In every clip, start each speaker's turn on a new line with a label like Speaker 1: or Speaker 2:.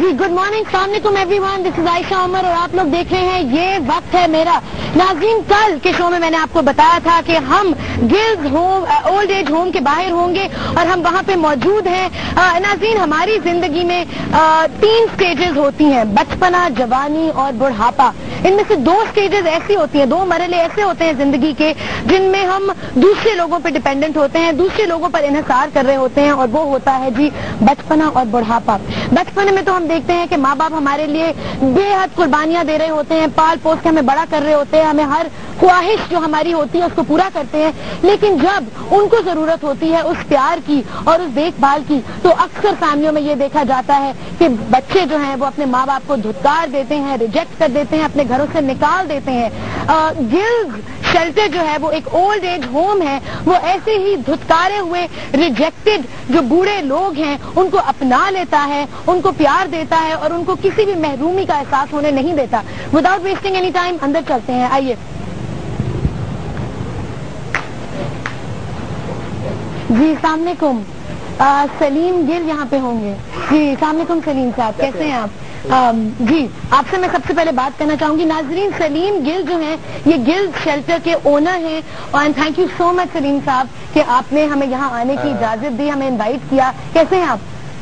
Speaker 1: जी good morning, अस्सलाम वालेकुम everyone, this is Ayesha Umar और आप लोग देख रहे हैं ये वक्त है मेरा। नाज़रीन, कल के शो में मैंने आपको बताया था कि हम gills home old age home के बाहर होंगे और हम वहाँ पे मौजूद हैं। नाज़रीन, हमारी जिंदगी में 3 स्टेजेस होती हैं, बचपना, जवानी और बुढ़ापा। इनमें से 2 स्टेजेस ऐसी होती हैं, 2 मरहले ऐसे होते हैं जिंदगी के जिनमें हम दूसरे लोगों पर डिपेंडेंट होते हैं, दूसरे लोगों पर इन्हिसार कर रहे होते हैं, और वो होता है जी बचपना और बुढ़ापा। बचपन में तो हम देखते हैं कि माँ बाप हमारे लिए बेहद कुर्बानियां दे रहे होते हैं, पाल पोस के हमें बड़ा कर रहे होते हैं, हमें हर ख्वाहिश जो हमारी होती है उसको पूरा करते हैं। लेकिन जब उनको जरूरत होती है उस प्यार की और उस देखभाल की, तो अक्सर फैमिलियों में ये देखा जाता है कि बच्चे जो हैं वो अपने माँ बाप को धुतकार देते हैं, रिजेक्ट कर देते हैं, अपने घरों से निकाल देते हैं। गिल्स शेल्टर जो है वो एक ओल्ड एज होम है, वो ऐसे ही धुतकारे हुए रिजेक्टेड जो बूढ़े लोग हैं उनको अपना लेता है, उनको प्यार देता है और उनको किसी भी महरूमी का एहसास होने नहीं देता। विदाउट वेस्टिंग एनी टाइम अंदर चलते हैं, आइए। जी अस्सलाम वालेकुम, सलीम गिल यहाँ पे होंगे। जी अस्सलाम वालेकुम सलीम साहब, कैसे हैं आप? जी आपसे मैं सबसे पहले बात करना चाहूंगी। नाजरीन, सलीम गिल जो हैं ये गिल शेल्टर के ओनर हैं, और thank you so much Salim साहब कि आपने हमें यहाँ आने की इजाजत दी, हमें इनवाइट किया। कैसे हैं आप?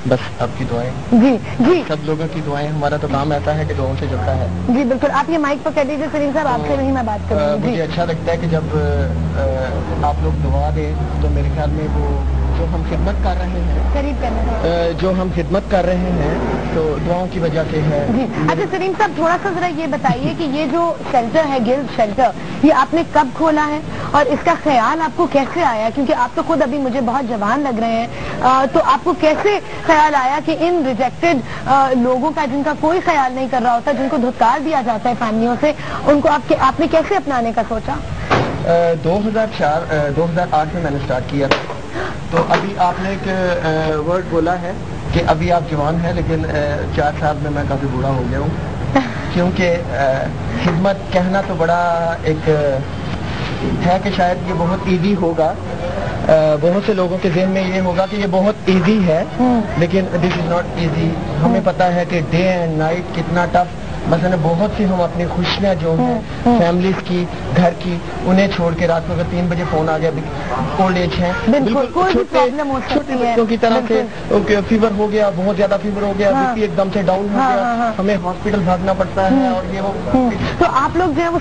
Speaker 2: बस आपकी दुआएं।
Speaker 1: जी जी,
Speaker 2: सब लोगों की दुआएं, हमारा तो काम ऐसा है कि दुआओं से चलता है।
Speaker 1: जी बिल्कुल, आप ये माइक पर कह दीजिए सलीम साहब, आपसे नहीं मैं बात करूँगी।
Speaker 2: मुझे अच्छा लगता है कि जब आप लोग दुआ दें तो मेरे ख्याल में वो जो हम खिदमत कर रहे हैं,
Speaker 1: करीब करना
Speaker 2: जो हम खिदमत कर रहे हैं तो दुआओं की वजह से है।
Speaker 1: जी अच्छा सलीम साहब, थोड़ा सा जरा ये बताइए कि ये जो शेल्टर है गिल शेल्टर, ये आपने कब खोला है और इसका ख्याल आपको कैसे आया? क्योंकि आप तो खुद अभी मुझे बहुत जवान लग रहे हैं, तो आपको कैसे ख्याल आया कि इन रिजेक्टेड लोगों का, जिनका कोई ख्याल नहीं कर रहा होता, जिनको धुतकार दिया जाता है फैमिलियों से, उनको आपने कैसे अपनाने का सोचा?
Speaker 2: 2008 में मैंने स्टार्ट किया था। तो अभी आपने एक वर्ड बोला है कि अभी आप जवान हैं, लेकिन 4 साल में मैं काफी बूढ़ा हो गया हूँ। क्योंकि खिदमत कहना तो बड़ा एक है कि शायद ये बहुत इजी होगा, बहुत से लोगों के ज़हन में ये होगा कि ये बहुत इजी है, लेकिन दिस इज नॉट इजी। हमें पता है कि डे एंड नाइट कितना टफ, मसलन बहुत सी हम अपनी खुशियाँ जो हैं फैमिलीज की, घर की, उन्हें छोड़ के रात में अगर 3 बजे फोन आ गया, ओल्ड एज है, बिल्कुल छोटे बच्चों की तरह से फीवर हो गया, बहुत ज्यादा फीवर हो गया, बीपी एकदम से डाउन हो गया, हमें हॉस्पिटल भागना पड़ता है। और ये वो
Speaker 1: तो आप लोग जो है वो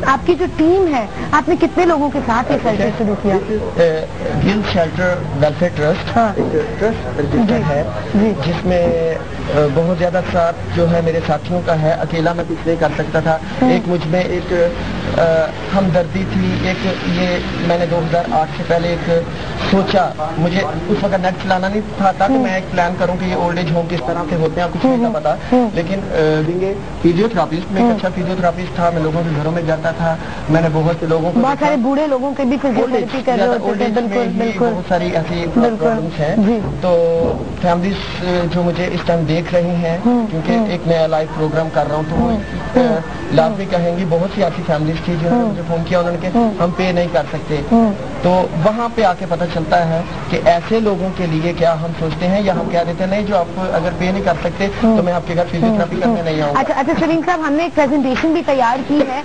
Speaker 1: आपकी जो टीम है, आपने कितने लोगों के साथ ये शेल्टर शुरू किया?
Speaker 2: गिल शेल्टर वेलफेयर ट्रस्ट एक ट्रस्ट रजिस्टर है, जिसमें बहुत ज्यादा साथ जो है मेरे साथियों का है। अकेला मैं कुछ नहीं कर सकता था। एक मुझ में एक हमदर्दी थी, एक ये मैंने 2008 से पहले एक सोचा, मुझे उस वक्त नेट चलाना नहीं था कि मैं एक प्लान करूं कि ये ओल्ड एज होम किस तरह से होते हैं, कुछ नहीं था पता। लेकिन फिजियोथेरापिस्ट, मैं एक अच्छा फिजियोथेरापिस्ट था, मैं लोगों के घरों में जाता था, मैंने बहुत से लोगों को,
Speaker 1: बहुत सारे बूढ़े लोगों के भी फिजियोथेरेपी कर रहे होते थे। बिल्कुल,
Speaker 2: बहुत सारी ऐसी प्रॉब्लम्स हैं। तो फैमिलीज जो मुझे इस टाइम देख रही हैं, क्योंकि एक नया लाइव प्रोग्राम कर रहा हूँ, तो लाभ भी कहेंगी, बहुत सी ऐसी फैमिलीज थी जिन्होंने मुझे फोन किया, उन्होंने कहा हम पे नहीं कर सकते। तो वहाँ पे आके पता चलता है कि ऐसे लोगों के लिए क्या हम सोचते हैं या हम क्या देते हैं, नहीं जो आप अगर पे नहीं कर सकते तो मैं आपके घर फिजियोथेरेपी करने नहीं आऊँगा।
Speaker 1: अच्छा सलीम साहब, हमने एक प्रेजेंटेशन भी तैयार की है,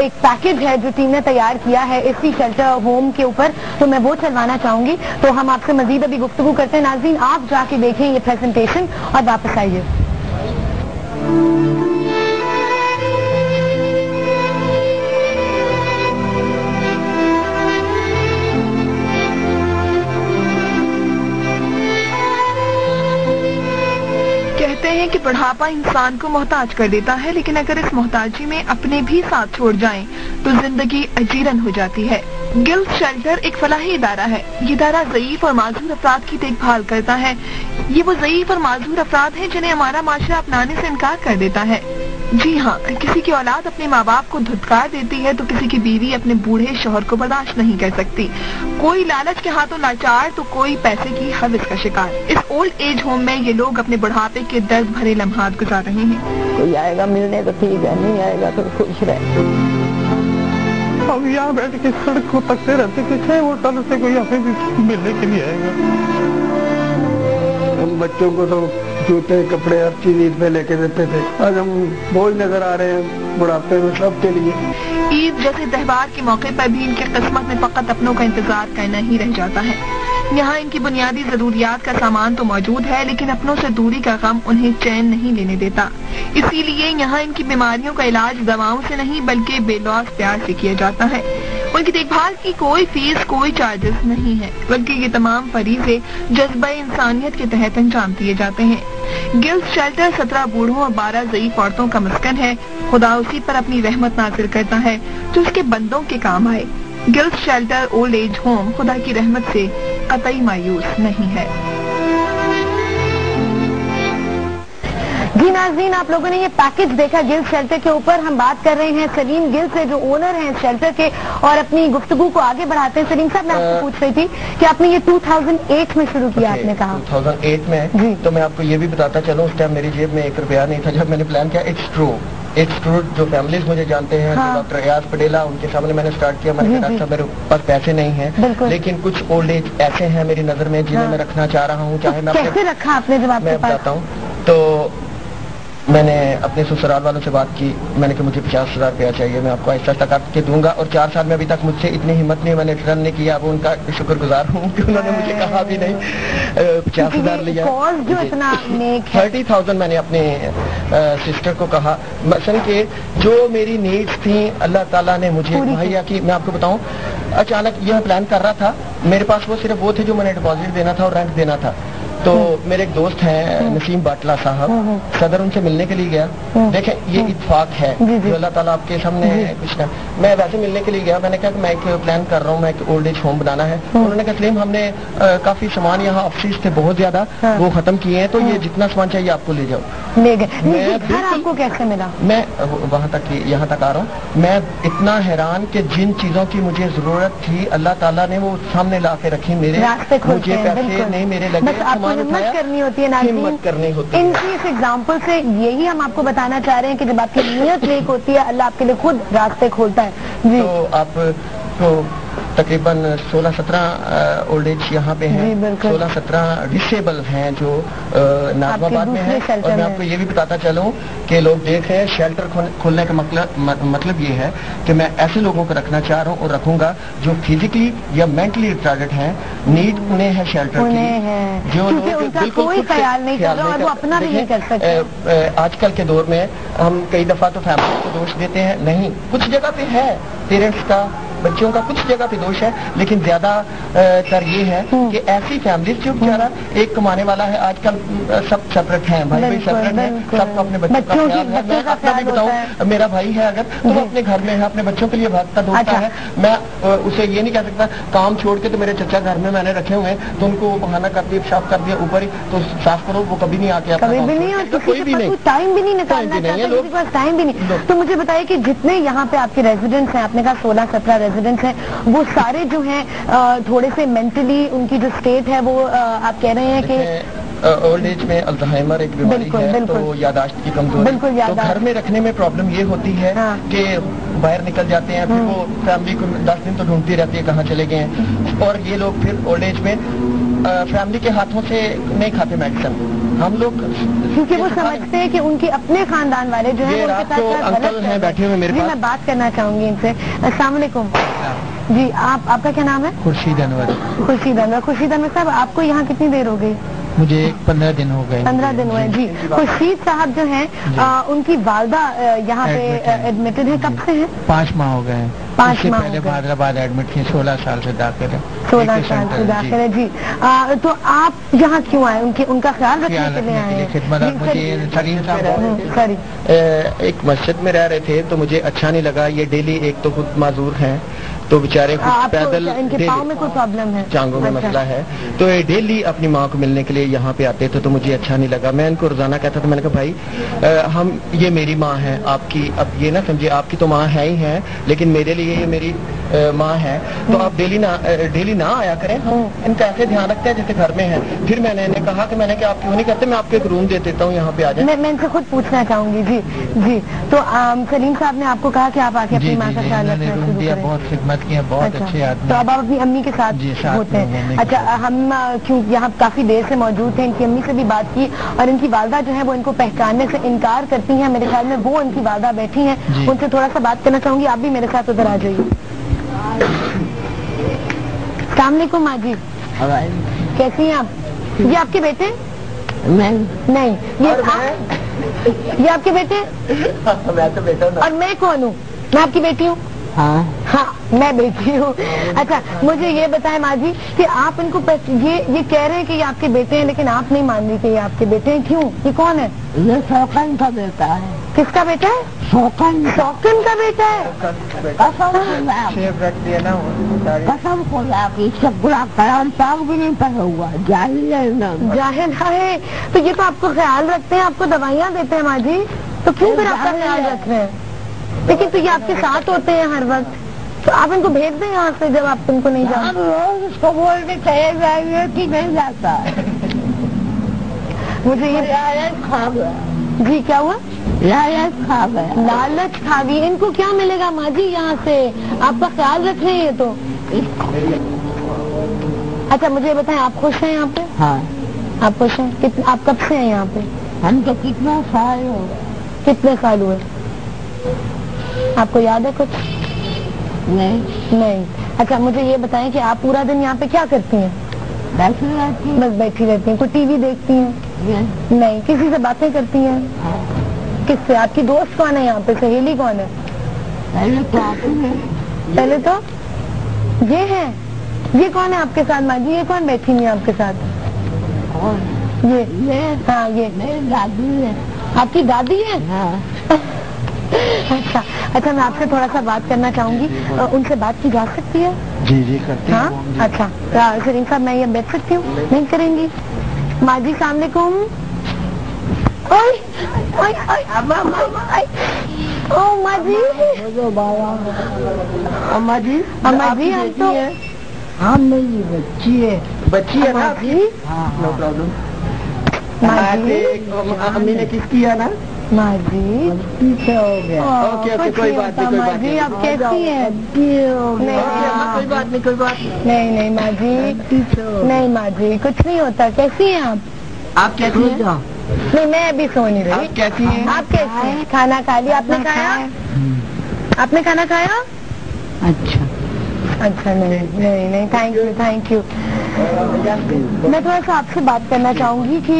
Speaker 1: एक पैकेज है जो टीम ने तैयार किया है इसी शेल्टर होम के ऊपर, तो मैं वो चलवाना चाहूंगी। तो हम आपसे मजीद अभी गुफ्तगू करते हैं। नाज़रीन, आप जाके देखें ये प्रेजेंटेशन और वापस आइए।
Speaker 3: कहते हैं कि बुढ़ापा इंसान को मोहताज कर देता है, लेकिन अगर इस मोहताजी में अपने भी साथ छोड़ जाएं, तो जिंदगी अजीरन हो जाती है। गिल्स शेल्टर एक फलाही इदारा है। ये इदारा ज़ईफ और माजूर अफराद की देखभाल करता है। ये वो ज़ईफ और माजूर अफराद हैं जिन्हें हमारा माशरा अपनाने से इनकार कर देता है। जी हाँ, किसी की औलाद अपने माँ बाप को धुतकार देती है तो किसी की बीवी अपने बूढ़े शौहर को बर्दाश्त नहीं कर सकती। कोई लालच के हाथों लाचार तो कोई पैसे की हवस का शिकार। इस ओल्ड एज होम में ये लोग अपने बुढ़ापे के दर्द भरे लम्हात गुजार रहे हैं।
Speaker 4: कोई आएगा मिलने तो ठीक है, नहीं आएगा तो खुश रहे।
Speaker 5: हम यहाँ बैठ के सड़क को तकते रहते कि 6 होटल से कोई हमें मिलने के लिए आएगा।
Speaker 2: हम
Speaker 5: बच्चों को तो जूते कपड़े हर चीज ईद पे लेके देते थे। आज हम बोझ नजर आ रहे हैं बुढ़ापे में सबके लिए।
Speaker 3: ईद जैसे त्योहार के मौके पर भी इनकी किस्मत में फकत अपनों का इंतजार करना ही रह जाता है। यहाँ इनकी बुनियादी जरूरियात का सामान तो मौजूद है, लेकिन अपनों से दूरी का गम उन्हें चैन नहीं लेने देता। इसीलिए यहाँ इनकी बीमारियों का इलाज दवाओं से नहीं बल्कि बेलौस प्यार से किया जाता है। उनकी देखभाल की कोई फीस, कोई चार्जेस नहीं है, बल्कि ये तमाम फरीज़े जज्बा इंसानियत के तहत अंजाम दिए जाते हैं। गिल्स शेल्टर 17 बूढ़ों और 12 ज़ईफ औरतों का मस्कन है। खुदा उसी पर अपनी रहमत नाजिल करता है जो उसके बंदों के काम आए। Gills shelter old age home खुदा की रहमत से कतई मायूस नहीं है।
Speaker 1: जी नाज़रीन, आप लोगों ने ये पैकेज देखा गिल्स शेल्टर के ऊपर। हम बात कर रहे हैं सलीम गिल से जो ओनर हैं शेल्टर के, और अपनी गुफ्तगू को आगे बढ़ाते हैं। सलीम साहब, मैं आपसे पूछ रही थी कि आपने ये 2008 में शुरू किया, आपने कहा
Speaker 2: 2008 में। तो मैं आपको ये भी बताता चलूं, उस टाइम मेरी जेब में 1 रुपया नहीं था जब मैंने प्लान किया। इट्स ट्रू जो फैमिलीज मुझे जानते हैं,
Speaker 1: हाँ।
Speaker 2: डॉक्टर रियाज पटेला, उनके सामने मैंने स्टार्ट किया। मैंने कहा डॉक्टर साहब मेरे पास पैसे नहीं हैं, लेकिन कुछ ओल्ड एज ऐसे हैं मेरी नजर में जिन्हें मैं रखना चाह रहा हूँ। चाहे मैं
Speaker 1: कैसे रखा आपने जब आपके
Speaker 2: मैं
Speaker 1: पास?
Speaker 2: बताता हूँ। तो मैंने अपने ससुराल वालों से बात की, मैंने कहा मुझे 50,000 रुपया चाहिए, मैं आपको ऐसा तक के दूंगा। और 4 साल में अभी तक मुझसे इतनी हिम्मत नहीं, मैंने रिटर्न नहीं किया। अब उनका शुक्रगुजार हूँ कि उन्होंने मुझे कहा भी नहीं। 50,000 लिया।
Speaker 1: जो इतना
Speaker 2: 30,000 मैंने अपने सिस्टर को कहा। मसलन के जो मेरी नीड्स थी अल्लाह ताला ने मुझे मुहैया की। मैं आपको बताऊं, अचानक यह प्लान कर रहा था, मेरे पास वो सिर्फ वो थे जो मैंने डिपॉजिट देना था और रेंट देना था। तो मेरे एक दोस्त हैं नसीम बाटला साहब, सदर, उनसे मिलने के लिए गया। देखें ये इत्तेफाक है जो अल्लाह ताला आपके सामने कुछ ना। मैं वैसे मिलने के लिए गया, मैंने कहा कि मैं एक प्लान कर रहा हूँ, मैं एक ओल्ड एज होम बनाना है। उन्होंने कहा सलीम हमने काफी सामान यहाँ ऑफिस थे बहुत ज्यादा, वो खत्म किए हैं, तो ये जितना सामान चाहिए आपको ले जाओ।
Speaker 1: ले गए। घर आपको कैसे मिला? मैं
Speaker 2: वहाँ तक यहाँ तक आ रहा हूँ। मैं इतना हैरान कि जिन चीजों की मुझे जरूरत थी अल्लाह ताला ने वो सामने ला के रखी। मेरे मुझे पैसे नहीं मेरे लगे,
Speaker 1: हिम्मत करनी होती है नाज़रीन,
Speaker 2: हिम्मत करनी होती है।
Speaker 1: इनकी इस एग्जाम्पल से यही हम आपको बताना चाह रहे हैं कि जब आपकी नीयत नेक होती है अल्लाह आपके लिए खुद रास्ते खोलता है। जी
Speaker 2: तो आप तो तकरीबन 16-17 ओल्ड एज यहाँ पे हैं, 16-17 डिसेबल हैं जो नाजमाबाद में हैं। और मैं आपको ये भी बताता चलूँ कि लोग देख रहे हैं शेल्टर खोलने का मतलब ये है कि मैं ऐसे लोगों को रखना चाह रहा हूँ और रखूंगा जो फिजिकली या मेंटली रिटार्डेड हैं। नीड उन्हें है शेल्टर की, जो लोग
Speaker 1: कोई ख्याल नहीं कर रहा और वो अपना भी नहीं कर सकते।
Speaker 2: आजकल के दौर में हम कई दफा तो फैमिली को दोष देते हैं, नहीं, कुछ जगह पे है पेरेंट्स का, बच्चों का कुछ जगह पे दोष है, लेकिन ज्यादा तर ये है कि ऐसी फैमिलीज जो बेचारा एक कमाने वाला है, आजकल सब सेपरेट हैं, भाई भाई सेपरेट हैं, सबको अपने बच्चों का ख्याल है। मैं अपना भी बताऊं, मेरा भाई है अगर तो वो अपने घर में है, अपने बच्चों के लिए भागता दौड़ता है। मैं उसे ये नहीं कह सकता काम छोड़ के तो मेरे चचा घर में मैंने रखे हुए हैं तो उनको बहाना कर दिया, साफ कर दिया ऊपर ही तो साफ करो, वो कभी नहीं आके कोई भी नहीं,
Speaker 1: टाइम भी नहीं निकालना चाहता, किसी के पास टाइम भी नहीं। तो मुझे बताइए कि जितने यहाँ पे आपके रेजिडेंट्स हैं, आपने कहा 16-17 रेजिडेंट्स हैं, वो सारे जो हैं थोड़े से मेंटली उनकी जो स्टेट है वो आप कह रहे हैं कि
Speaker 2: ओल्ड एज में अल्जाइमर एक बीमारी है, तो यादाश्त की कमजोरी, तो घर में रखने में प्रॉब्लम ये होती है कि बाहर निकल जाते हैं, फिर वो फैमिली को 10 दिन तो ढूंढती रहती है कहाँ चले गए हैं। और ये लोग फिर ओल्ड एज में फैमिली के हाथों से नहीं खाते मेडिसिन। हम लोग
Speaker 1: क्योंकि वो समझते हैं कि उनके अपने खानदान वाले जो है
Speaker 2: रात को अंकल हैं बैठे हुए मेरे पास।
Speaker 1: मैं बात करना चाहूंगी इनसे। अस्सलाम वालेकुम जी, आपका क्या नाम है?
Speaker 2: खुर्शीद अनवर।
Speaker 1: खुर्शीद अनवर। खुर्शीद अनवर साहब, आपको यहाँ कितनी देर हो गई?
Speaker 2: मुझे 15 दिन हो गए।
Speaker 1: 15 दिन हुए जी। खुर्शीद साहब जो हैं उनकी वालदा यहाँ पे एडमिटेड है, कब से है?
Speaker 2: 5 माह हो गए हैं।
Speaker 1: 5 माह
Speaker 2: पहले हैदराबाद एडमिट थे, 16 साल से दाखिल है।
Speaker 1: 16 साल से दाखिल है जी। तो आप यहाँ क्यों आए? उनका ख्याल रखने के लिए आए?
Speaker 2: खिदमत। मुझे सलीम साहब एक मस्जिद में रह रहे थे तो मुझे अच्छा नहीं लगा। ये डेली एक तो खुद माजूर हैं तो बेचारे पैदल,
Speaker 1: इनके पाँव में कोई प्रॉब्लम है,
Speaker 2: टांगों में मसला है, तो ये डेली अपनी माँ को मिलने के लिए यहाँ पे आते थे तो मुझे अच्छा नहीं लगा। मैं इनको रोजाना कहता था, मैंने कहा भाई हम ये मेरी माँ है, आपकी अब ये ना समझिए आपकी तो माँ है ही है, लेकिन मेरे लिए ये मेरी माँ हैं, तो आप डेली ना आया करें, हम इनका ऐसे ध्यान रखते हैं जैसे घर में है। फिर मैंने इन्हें कहा कि मैंने कि आप क्यों नहीं करते, मैं आपको एक रूम दे देता हूँ, यहाँ पे आ जाए।
Speaker 1: मैं इनसे खुद पूछना चाहूंगी। जी जी, तो सलीम साहब ने आपको कहा कि आप आके अपनी माँ का ख्याल रखना शुरू करें।
Speaker 2: बहुत खिदमत की है, बहुत अच्छे आदमी।
Speaker 1: तो अब आप अपनी अम्मी के साथ होते हैं। अच्छा, हम क्यों यहाँ काफी देर से मौजूद हैं, इनकी अम्मी से भी बात की और इनकी वालदा जो है वो इनको पहचानने से इनकार करती हैं। मेरे ख्याल में वो इनकी वालदा बैठी हैं, उनसे थोड़ा सा बात करना चाहूंगी। आप भी मेरे साथ उधर आ जाइए। अस्सलाम वालेकुम माँ जी, कैसी हैं आप? ये आपके बेटे? नहीं, ये आपके बेटे?
Speaker 2: मैं तो बेटा
Speaker 1: और मैं कौन हूँ? मैं आपकी बेटी हूँ? हाँ, मैं बेटी हूँ। अच्छा, मुझे ये बताएं माँ जी कि आप इनको ये कह रहे हैं कि ये आपके बेटे हैं, लेकिन आप नहीं मान रही कि ये आपके बेटे हैं, क्यों? ये कौन है?
Speaker 4: ये शौकन का बेटा है।
Speaker 1: किसका बेटा है? शौकन का बेटा है।
Speaker 2: शेप रख दिया ना,
Speaker 4: कसम खुदा की, सब बुरा कलाम पाक भी नहीं पढ़ा हुआ, जाहिल है ना।
Speaker 1: जाहिल है, तो ये तो आपको ख्याल रखते हैं, आपको दवाइयाँ देते हैं माँ जी, तो क्यों फिर आपका ख्याल रख रहे हैं? लेकिन तो ये आपके साथ होते हैं हर वक्त, तो आप इनको भेज दें यहाँ से जब आप इनको नहीं जानते।
Speaker 4: रोज उसको बोलते चले जाएंगे कि नहीं जाता है।
Speaker 1: मुझे ये
Speaker 4: लालच खा गया।
Speaker 1: जी, क्या हुआ?
Speaker 4: लालच खा गया।
Speaker 1: लालच खा गई। इनको क्या मिलेगा माँ जी यहाँ से? आपका ख्याल रख रहे हैं तो। अच्छा, मुझे बताएं, आप खुश हैं यहाँ पे?
Speaker 4: हाँ,
Speaker 1: आप खुश हैं? आप कब से हैं यहाँ पे?
Speaker 4: हम तो कितना साल हो गए।
Speaker 1: कितने साल हुए? आपको याद है कुछ? नहीं। अच्छा, मुझे ये बताएं कि आप पूरा दिन यहाँ पे क्या करती हैं?
Speaker 4: बैठी रहती हूँ।
Speaker 1: बस बैठी रहती हैं? कोई टीवी देखती हैं? नहीं। किसी से बातें करती हैं? किससे? आपकी दोस्त कौन है यहाँ पे? सहेली कौन है?
Speaker 4: पहले तो आती है।
Speaker 1: पहले तो ये है। ये कौन है आपके साथ माँ जी? ये कौन बैठी हुई है आपके साथ? ये हाँ, ये
Speaker 4: मेरी दादी है।
Speaker 1: आपकी दादी है?
Speaker 4: हाँ।
Speaker 1: अच्छा, मैं आपसे थोड़ा सा बात करना चाहूंगी। उनसे बात की जा सकती है?
Speaker 2: जी करते हैं।
Speaker 1: हाँ, अच्छा, सलीम साहब, मैं ये बैठ सकती हूँ? नहीं करेंगी? माँ जी, सलाम वालेकुम। ओ माँ जी,
Speaker 2: अम्मा जी,
Speaker 1: हम तो
Speaker 4: हाँ, मेरी बच्ची है
Speaker 2: ना
Speaker 1: जी।
Speaker 2: No problem.
Speaker 1: माँ जी,
Speaker 2: अम्मी ने किस किया ना?
Speaker 1: माँ जी,
Speaker 4: पीछे हो गया।
Speaker 2: ओके, कोई बात नहीं,
Speaker 1: माँ जी, आप कैसी हैं?
Speaker 2: कोई बात नहीं।
Speaker 1: नहीं माँ जी, नहीं माँ जी, कुछ नहीं होता। कैसी हैं आप?
Speaker 2: आप कैसी हैं?
Speaker 1: नहीं, मैं अभी सो नहीं रही।
Speaker 2: आप कैसी हैं?
Speaker 1: आप कैसी हैं? खाना खा लिया? आपने खाया? आपने खाना खाया? अच्छा, नहीं, थैंक यू। मैं थोड़ा सा आपसे बात करना चाहूंगी कि